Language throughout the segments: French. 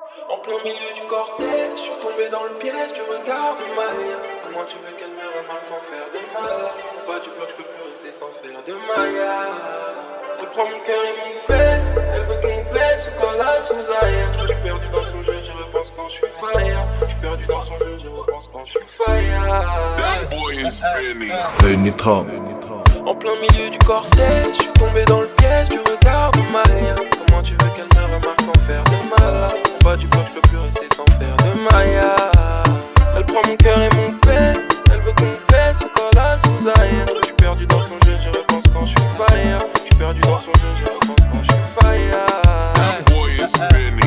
En plein milieu du cortège, je suis tombé dans le piège du regard de Maya. Comment tu veux qu'elle me remarque sans faire de mal? En bas du bloc, je peux plus rester sans faire de Maya. Elle prend mon cœur et mon père, elle veut qu'on baisse au collage sous ailleurs. Je suis perdu dans son jeu, je repense quand je suis fire. Je suis perdu dans son jeu, je repense quand je suis fire. That boy is Benny. En plein milieu du cortège, je suis tombé dans le piège du regard de Maya. Comment tu veux qu'elle me remarque sans faire de mal? En bas du bloc, je peux plus rester sans faire de Maya. Elle prend mon cœur et mon père, elle veut qu'on baisse au collage sous ailleurs. Je suis perdu dans son jeu, je repense quand je suis fire. Je suis perdu dans son jeu, je repense quand je suis fire. That boy is Benny.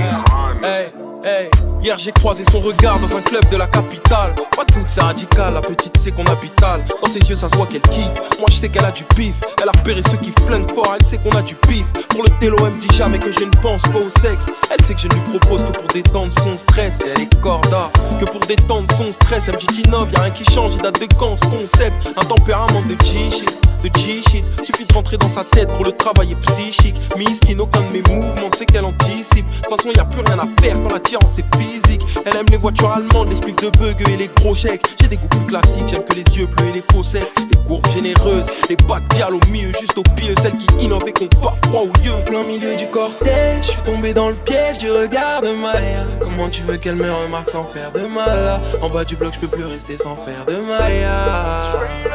Hey, hey, hier j'ai croisé son regard dans un club de la capitale. Pas toute c'est radical, la petite sait qu'on habitale. Dans ses yeux ça se voit qu'elle kiffe, moi je sais qu'elle a du pif. Elle a repéré ceux qui flinguent fort, elle sait qu'on a du pif. Pour le télo elle me dit jamais que je ne pense pas au sexe. Elle sait que je ne lui propose que pour détendre son stress. Et elle est corda, que pour détendre son stress. Elle me dit t'innove, y'a rien qui change, il date de quand ce concept. Un tempérament de G-shit, de G-shit. Suffit de rentrer dans sa tête pour le travail est psychique. Miskin, aucun de mes mouvements, c'est qu'elle anticipe. De toute façon y'a plus rien à faire quand l'attirance est physique. Elle aime les voitures allemandes, les spliffs de bug et les gros chèques. J'ai des goûts plus classiques, j'aime que les yeux bleus et les faussettes. Les courbes généreuses, les bas de gale au milieu, juste au pied. Celles qui innovent et qu'on part froid ou lieu. Plein milieu du cortège, je suis tombé dans le piège du regard de Maya. Comment tu veux qu'elle me remarque sans faire de mal? En bas du bloc, je peux plus rester sans faire de Maya.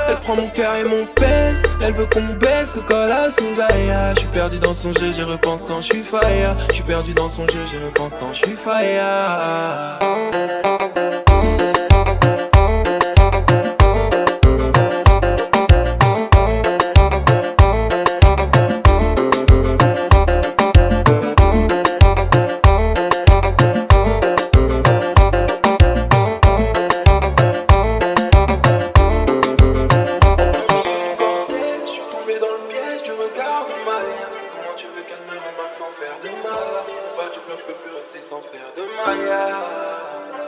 Elle prend mon cœur et mon pèse, elle veut qu'on baisse au collage sous aïe. Je suis perdu dans son jeu, je repense quand je suis fire. Je suis perdu dans son jeu, je repense quand je suis fire. Comment tu veux qu'elle me remarque sans faire de mal? En bas du bloc, je peux plus rester sans faire de Maya.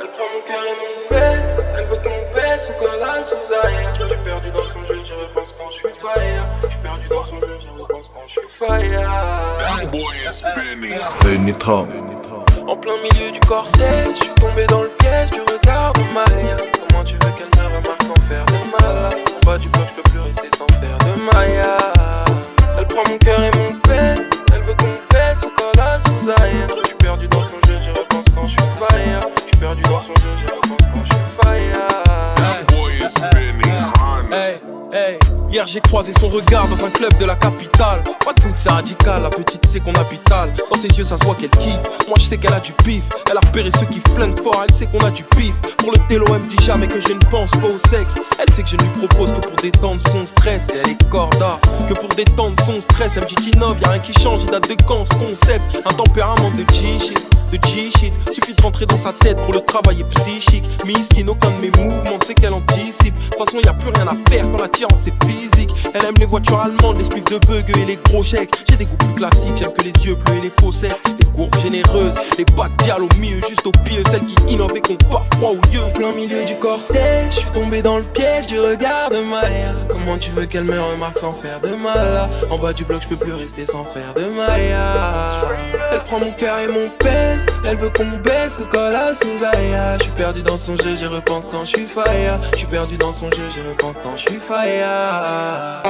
Elle prend mon cœur et mon père, elle veut qu'on baisse au collage sous ailleurs. Je suis perdu dans son jeu, je repense quand je suis fire. Je suis perdu dans son jeu, je repense quand je suis fire. That boy is Benny. En plein milieu du cortège, je suis tombé dans le piège du regard de Maya. Comment tu veux qu'elle me remarque sans faire de mal? En bas du bloc, je peux plus rester sans faire de Maya. Elle prend mon cœur et mon père, elle veut qu'on baisse au collage sous ailleurs. Je suis perdu dans son jeu, je repense quand je suis fire. Je suis perdu dans son jeu, je repense quand je suis fire. That boy is Benny. Hey, hey, hier j'ai croisé son regard dans un club de la capitale. Pas toute c'est radical, la petite sait qu'on habitale. Dans ses yeux ça se voit qu'elle kiffe, moi je sais qu'elle a du pif. Elle a repéré ceux qui flinguent fort, elle sait qu'on a du pif. Pour le télo elle me dit jamais que je ne pense pas au sexe. Elle sait que je ne lui propose que pour détendre son stress. Et elle est corda, que pour détendre son stress. Elle me dit t'innove, y'a rien qui change, il date de quand ce concept. Un tempérament de G-shit, de G-shit. Suffit de rentrer dans sa tête pour le travail est psychique. Miskin, aucun de mes mouvements, c'est qu'elle anticipe. De toute façon y'a plus rien à faire quand l'attirance est physique. Elle aime les voitures allemandes, les spliffs de bug et les gros chèques. J'ai des goûts plus classiques, j'aime que les yeux bleus et les faussettes. Les courbes généreuses, les bas de gale au milieu, juste au pied. Celles qui innovent et qu'on part froid ou lieu. Plein milieu du cortège, je suis tombé dans le piège du regard de Maya. Comment tu veux qu'elle me remarque sans faire de mal? En bas du bloc, je peux plus rester sans faire de Maya. Elle prend mon cœur et mon pèse, elle veut qu'on baisse au collage sous aïe. Je suis perdu dans son jeu, je repense quand je suis fire. Je suis perdu dans son jeu, je repense quand je suis fire.